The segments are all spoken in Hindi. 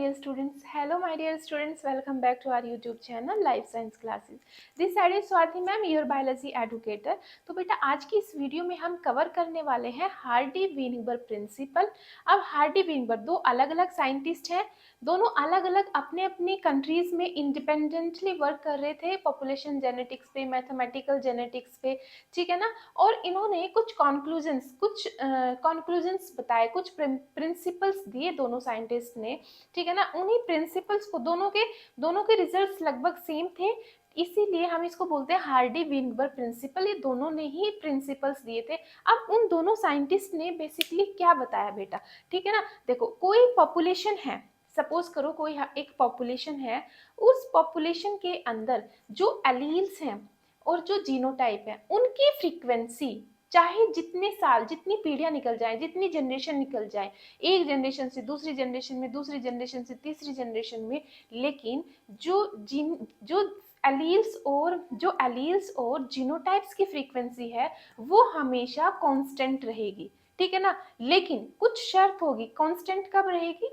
dear students. Hello my dear students. Welcome back to our YouTube channel Life Science Classes. This side is Swati ma'am, your biology educator. तो बेटा आज की इस वीडियो में हम कवर करने वाले हैं हार्डी वीनबर प्रिंसिपल. अब हार्डी वीनबर दो अलग अलग साइंटिस्ट हैं, दोनों अलग अलग अपने अपनी कंट्रीज में इंडिपेंडेंटली वर्क कर रहे थे पॉपुलेशन जेनेटिक्स पे, मैथमेटिकल जेनेटिक्स पे, ठीक है ना. और इन्होंने कुछ कॉन्क्लूजन्स बताए, कुछ प्रिंसिपल्स दिए दोनों साइंटिस्ट ने, ठीक है ना. उन्हीं प्रिंसिपल्स को दोनों के रिजल्ट्स लगभग सेम थे, इसीलिए हम इसको बोलते हैं हार्डी वीनबर प्रिंसिपल. ये दोनों ने ही प्रिंसिपल्स दिए थे. अब उन दोनों साइंटिस्ट ने बेसिकली क्या बताया बेटा, ठीक है ना. देखो, कोई पॉपुलेशन है, सपोज करो कोई एक पॉपुलेशन है, उस पॉपुलेशन के अंदर जो एलील्स हैं और जो जीनोटाइप है उनकी फ्रीक्वेंसी चाहे जितने साल, जितनी पीढ़ियां निकल जाए, जितनी जनरेशन निकल जाए, एक जनरेशन से दूसरी जनरेशन में, दूसरी जनरेशन से तीसरी जनरेशन में, लेकिन जो एलील्स और जीनोटाइप्स की फ्रीक्वेंसी है वो हमेशा कांस्टेंट रहेगी, ठीक है ना. लेकिन कुछ शर्त होगी. कांस्टेंट कब रहेगी?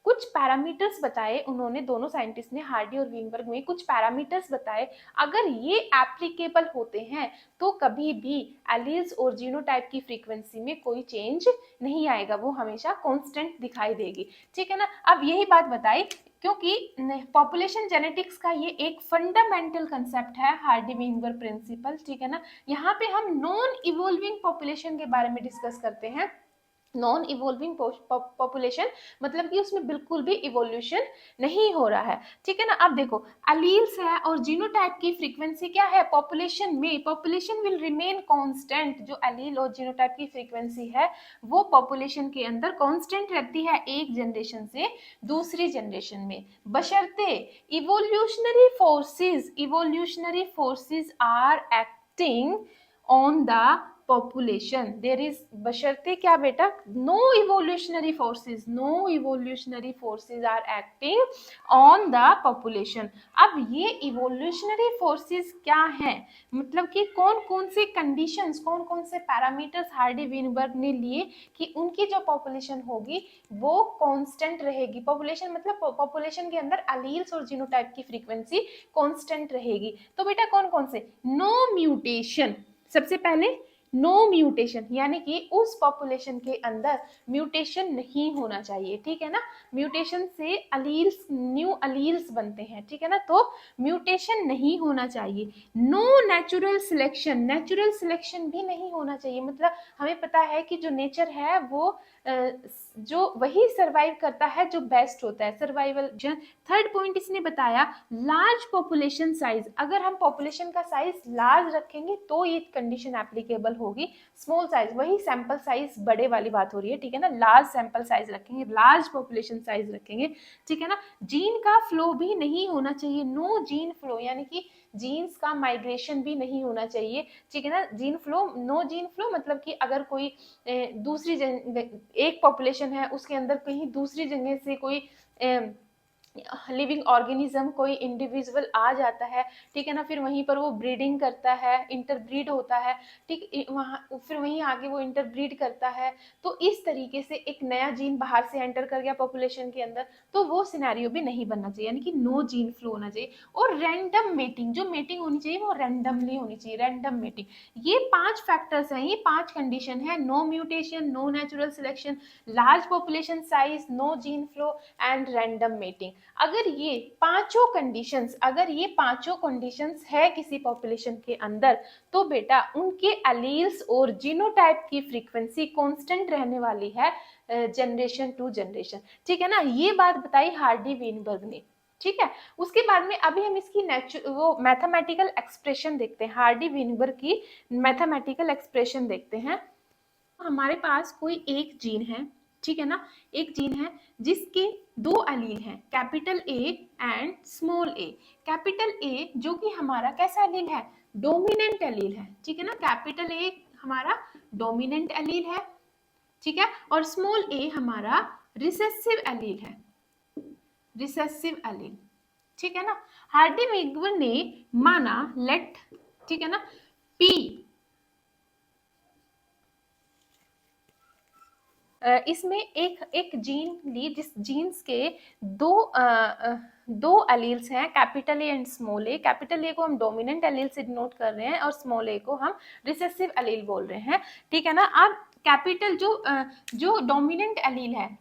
कुछ पैरामीटर्स बताए उन्होंने, दोनों साइंटिस्ट ने, हार्डी और वीनबर्ग में कुछ पैरामीटर्स बताए. अगर ये एप्लीकेबल होते हैं तो कभी भी एलील्स और जीनोटाइप की फ्रीक्वेंसी में कोई चेंज नहीं आएगा, वो हमेशा कांस्टेंट दिखाई देगी, ठीक है ना. अब यही बात बताई क्योंकि पॉपुलेशन जेनेटिक्स का ये एक फंडामेंटल कंसेप्ट है हार्डी वीनबर्ग प्रिंसिपल, ठीक है ना. यहाँ पे हम नॉन इवोल्विंग पॉपुलेशन के बारे में डिस्कस करते हैं. नॉन इवोल्विंग पॉपुलेशन मतलब कि उसमें बिल्कुल भी इवोल्यूशन नहीं हो रहा है, ठीक है ना. अब देखो, अलील्स है और जीनोटाइप की फ्रीक्वेंसी क्या है पॉपुलेशन में, पॉपुलेशन विल रिमेन कांस्टेंट. जो अलील और जीनोटाइप की फ्रीक्वेंसी है वो पॉपुलेशन के अंदर कांस्टेंट रहती है एक जनरेशन से दूसरी जनरेशन में, बशर्ते evolutionary forces are acting on the population. There is, बशर्ते क्या बेटा, no evolutionary forces are acting on the population. अब ये इवोल्यूशनरी फोर्सेज क्या हैं, मतलब कि कौन कौन से कंडीशंस, कौन कौन से पैरामीटर्स हार्डी वीनबर्ग ने लिए कि उनकी जो पॉपुलेशन होगी वो कांस्टेंट रहेगी. पॉपुलेशन मतलब पॉपुलेशन के अंदर अलील्स और जीनोटाइप की फ्रीक्वेंसी कांस्टेंट रहेगी. तो बेटा कौन कौन से? नो म्यूटेशन, सबसे पहले नो म्यूटेशन, यानी कि उस पॉपुलेशन के अंदर म्यूटेशन नहीं होना चाहिए, ठीक है ना. म्यूटेशन से न्यू अलील्स बनते हैं, ठीक है ना. तो म्यूटेशन नहीं होना चाहिए. नो नेचुरल सिलेक्शन भी नहीं होना चाहिए. मतलब हमें पता है कि जो नेचर है वो जो वही सर्वाइव करता है जो बेस्ट होता है, सर्वाइवल. थर्ड पॉइंट इसने बताया, लार्ज पॉपुलेशन साइज. अगर हम पॉपुलेशन का साइज लार्ज रखेंगे तो ये कंडीशन एप्लीकेबल होगी. स्मॉल साइज, वही सैंपल साइज बड़े वाली बात हो रही है, ठीक है ना. लार्ज सैंपल साइज रखेंगे, लार्ज पॉपुलेशन साइज रखेंगे, ठीक है ना. जीन का फ्लो भी नहीं होना चाहिए, नो जीन फ्लो, यानी कि जीन्स का माइग्रेशन भी नहीं होना चाहिए, ठीक है ना. नो जीन फ्लो मतलब कि अगर कोई दूसरी एक पॉपुलेशन है उसके अंदर कहीं दूसरी जगह से कोई लिविंग ऑर्गेनिज्म, कोई इंडिविजुअल आ जाता है, ठीक है ना, फिर वहीं पर वो ब्रीडिंग करता है, इंटरब्रीड होता है, ठीक, वहाँ फिर वहीं आगे वो इंटरब्रीड करता है, तो इस तरीके से एक नया जीन बाहर से एंटर कर गया पॉपुलेशन के अंदर, तो वो सिनेरियो भी नहीं बनना चाहिए, यानी कि नो जीन फ्लो होना चाहिए. और रैंडम मेटिंग, जो मेटिंग होनी चाहिए वो रैंडमली होनी चाहिए, रैंडम मेटिंग. ये 5 फैक्टर्स हैं, ये 5 कंडीशन है: no mutation, no natural selection, large population size, no gene flow and random mating. अगर ये पांचों कंडीशंस है किसी पॉपुलेशन के अंदर, तो बेटा उनके एलील्स और जीनोटाइप की फ्रीक्वेंसी कांस्टेंट रहने वाली है जनरेशन टू जनरेशन, ठीक है ना. ये बात बताई हार्डी वीनबर्ग ने, ठीक है. उसके बाद में अभी हम इसकी वो मैथमेटिकल एक्सप्रेशन देखते हैं, हार्डी वीनबर्ग की मैथमेटिकल एक्सप्रेशन देखते हैं. हमारे पास कोई एक जीन है, ठीक है ना, एक जीन है जिसके 2 एलील हैं, capital A and small A. Capital A जो कि हमारा कैसा एलील है? डोमिनेंट एलील है, ठीक है ना. कैपिटल ए हमारा डोमिनेंट एलील है, ठीक है, और स्मॉल ए हमारा रिसेसिव एलील है, रिसेसिव एलील, ठीक है ना. हार्डी वीनबर्ग ने माना, लेट, ठीक है ना, पी इसमें एक एक जीन ली जिस जीन्स के दो एलील्स हैं, capital A and small A. Capital A को हम डोमिनेंट एलील से डिनोट कर रहे हैं और स्मॉल ए को हम रिसेसिव एलील बोल रहे हैं, ठीक है ना। अब कैपिटल जो डोमिनेंट एलील है,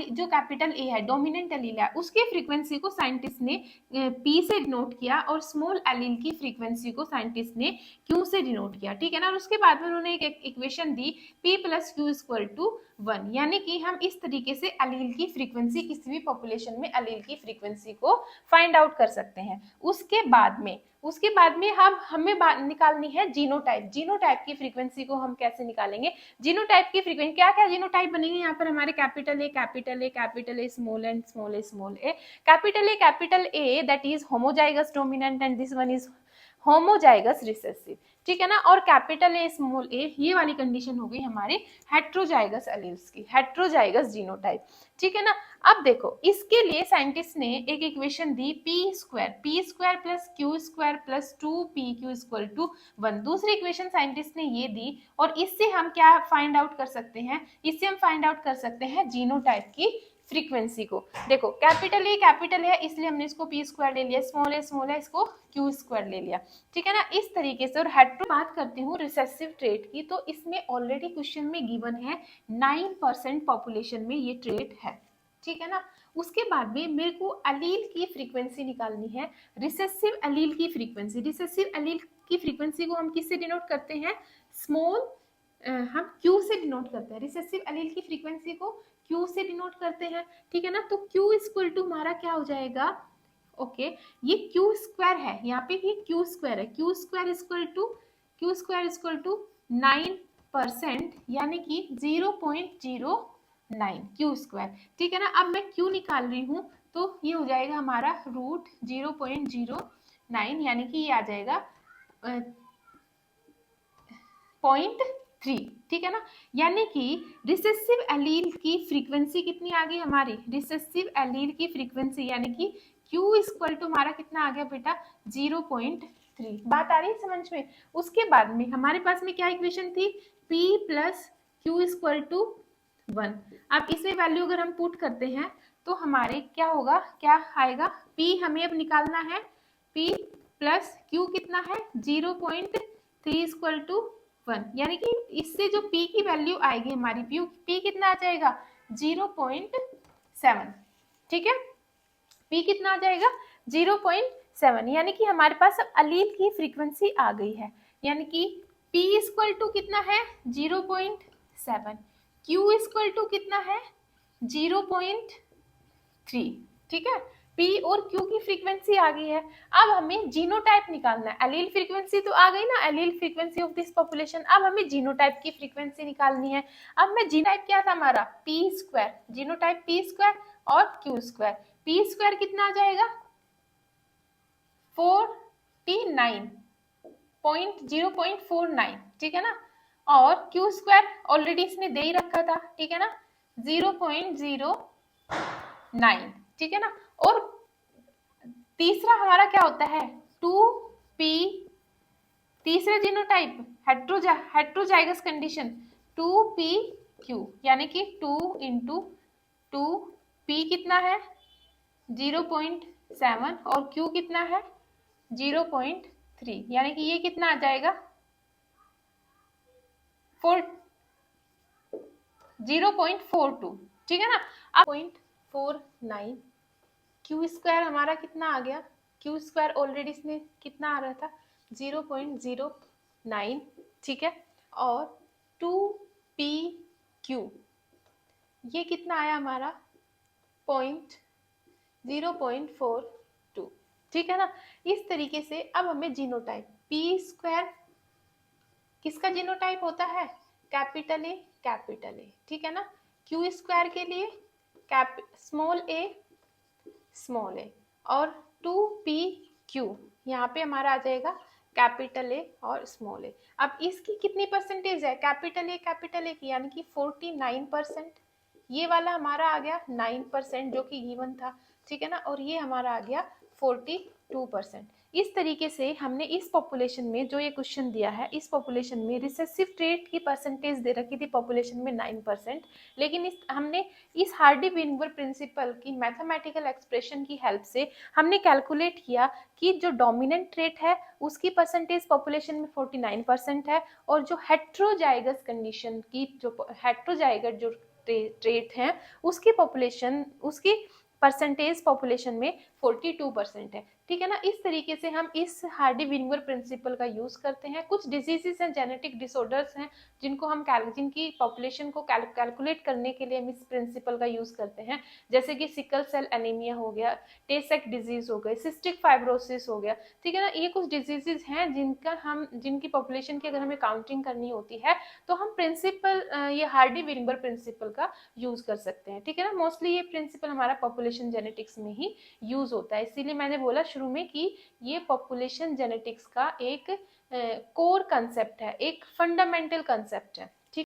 जो कैपिटल ए है डोमिनेंट एलील है, उसके फ्रीक्वेंसी को साइंटिस्ट ने पी से डिनोट किया और स्मॉल एलील की फ्रीक्वेंसी को साइंटिस्ट ने क्यू से डिनोट किया, ठीक है ना। और उसके बाद में उन्होंने एक इक्वेशन दी P plus q equal to 1, यानी कि हम इस तरीके से एलील की फ्रीक्वेंसी, किसी भी पॉपुलेशन में एलील की फ्रीक्वेंसी को फाइंड आउट कर सकते हैं। उसके बाद में हमें निकालनी है जीनोटाइप। जीनोटाइप की फ्रीक्वेंसी को हम कैसे निकालेंगे? जीनोटाइप की फ्रीक्वेंसी क्या क्या जीनोटाइप बनेंगे यहाँ पर हमारे? Capital A small and small A. Capital A that is homozygous dominant and this one is homozygous recessive, ठीक है ना। और कैपिटल ए स्मॉल ए, ये वाली कंडीशन हो गई हमारे हेट्रोजाइगस एलील्स की, हेट्रोजाइगस जीनोटाइप, ठीक है ना। अब देखो इसके लिए साइंटिस्ट ने एक इक्वेशन दी p square plus q square plus 2pq equal to 1। दूसरी इक्वेशन साइंटिस्ट ने ये दी और इससे हम क्या फाइंड आउट कर सकते हैं? इससे हम फाइंड आउट कर सकते हैं जीनोटाइप की फ्रीक्वेंसी को। देखो कैपिटल है इसलिए हमने इसको पी स्क्वायर ले लिया, स्मॉल है इसको क्यू स्क्वायर ले लिया, ठीक है ना, इस तरीके से। और हेट्रो बात करती हूँ रिसेसिव ट्रेट की, तो इसमें ऑलरेडी क्वेश्चन में गिवन है 9% पॉपुलेशन में ये ट्रेट है, ठीक है ना। उसके बाद में मेरे को एलील की फ्रीक्वेंसी निकालनी है, रिसेसिव एलील की फ्रीक्वेंसी। रिसेसिव एलील की फ्रीक्वेंसी को हम किससे डिनोट करते हैं? हम क्यू से डिनोट करते हैं, रिसेसिव एलील की फ्रीक्वेंसी को क्यू से डिनोट करते हैं, ठीक है ना। तो क्यू इक्वल टू हमारा क्या हो जाएगा? ओके, ये क्यू स्क्वायर है, यहाँ पे ये क्यू स्क्वायर है, क्यू स्क्वायर इक्वल टू 9%, यानी कि 0.09 क्यू स्क्वायर, ठीक है ना। अब मैं क्यू निकाल रही हूँ तो ये हो जाएगा हमारा रूट 0.09, यानी कि ये आ जाएगा 0.3, ठीक है ना। यानी कि रिसेसिव एलील की फ्रीक्वेंसी कितनी आ गई हमारी? रिसेसिव एलील की फ्रीक्वेंसी यानी कि Q इक्वल टू हमारा कितना आ गया बेटा? 0.3। बात आ रही है समझ में? उसके बाद में हमारे पास में क्या इक्वेशन थी? P plus q equal to 1। अब इसमें वैल्यू अगर हम पुट करते हैं तो हमारे क्या होगा, क्या आएगा? P हमें अब निकालना है, P प्लस क्यू कितना है? 0.3 इक्वल टू 1, यानी कि इससे जो P की वैल्यू आएगी हमारी, P कितना आ जाएगा? 0.7, ठीक है। P कितना आ जाएगा? 0.7, यानी कि हमारे पास अब एलील की फ्रीक्वेंसी आ गई है, यानी कि P इक्वल टू कितना है? 0.7, Q इक्वल टू कितना है? 0.3, ठीक है। P और Q की फ्रीक्वेंसी आ गई है। अब हमें जीनोटाइप निकालना है। एलील फ्रीक्वेंसी तो आ गई ना, allele frequency of this population. अब हमें जीनोटाइप की फ्रीक्वेंसी निकालनी है। अब मैं जीनोटाइप क्या था हमारा? P square, genotype P square और Q स्क्वायर। P स्क्वायर कितना आ जाएगा? 0.49, ठीक है ना। और Q स्क्वायर ऑलरेडी इसने दे ही रखा था, ठीक है ना, 0.09, ठीक है ना। और तीसरा हमारा क्या होता है? 2p, तीसरा जीनोटाइप हेट्रोजाइगस कंडीशन 2pq, यानी कि 2 इंटू 2, p कितना है? 0.7 और q कितना है? 0.3, यानी कि ये कितना आ जाएगा? 0.42, ठीक है ना। अब 0.49, क्यू स्क्वायर हमारा कितना आ गया? क्यू स्क्वायर ऑलरेडी इसमें कितना आ रहा था? 0.09, ठीक है। और 2pq ये कितना आया हमारा? 0.42, ठीक है ना। इस तरीके से अब हमें जीनोटाइप P स्क्वायर किसका जीनोटाइप होता है? कैपिटल ए, ठीक है ना। Q स्क्वायर के लिए स्मॉल ए और 2pq यहाँ पे हमारा आ जाएगा कैपिटल ए और स्मॉल ए। अब इसकी कितनी परसेंटेज है कैपिटल ए की? यानी कि 49%, ये वाला हमारा आ गया 9% जो कि गिवन था, ठीक है ना, और ये हमारा आ गया 42%। इस तरीके से हमने इस पॉपुलेशन में जो ये क्वेश्चन दिया है, इस पॉपुलेशन में रिसेसिव ट्रेट की परसेंटेज दे रखी थी पॉपुलेशन में 9%, लेकिन हमने इस हार्डी विनबर प्रिंसिपल की मैथमेटिकल एक्सप्रेशन की हेल्प से हमने कैलकुलेट किया कि जो डोमिनेंट ट्रेट है उसकी परसेंटेज पॉपुलेशन में 49% है, और जो हेट्रोजाइगस कंडीशन की जो हेट्रोजाइगस जो ट्रेट है उसकी पॉपुलेशन उसकी परसेंटेज पॉपुलेशन में 42% है, ठीक है ना। इस तरीके से हम इस हार्डी विनबर प्रिंसिपल का यूज करते हैं। कुछ डिजीजेस हैं, जेनेटिक डिसऑर्डर्स हैं, जिनको हम जिनकी पॉपुलेशन को कैलकुलेट करने के लिए हम इस प्रिंसिपल का यूज करते हैं, जैसे कि सिकल सेल एनीमिया हो गया, टेसेक डिजीज हो गई, सिस्टिक फाइब्रोसिस हो गया, ठीक है ना। ये कुछ डिजीजेस हैं जिनकी पॉपुलेशन की अगर हमें काउंटिंग करनी होती है तो हम प्रिंसिपल ये हार्डी विनबर प्रिंसिपल का यूज कर सकते हैं, ठीक है ना। मोस्टली ये प्रिंसिपल हमारा पॉपुलेशन जेनेटिक्स में ही यूज होता है, इसीलिए मैंने बोला शुरू में कि ये पॉपुलेशन जेनेटिक्स का एक कोर कंसेप्ट है, एक फंडामेंटल कंसेप्ट है।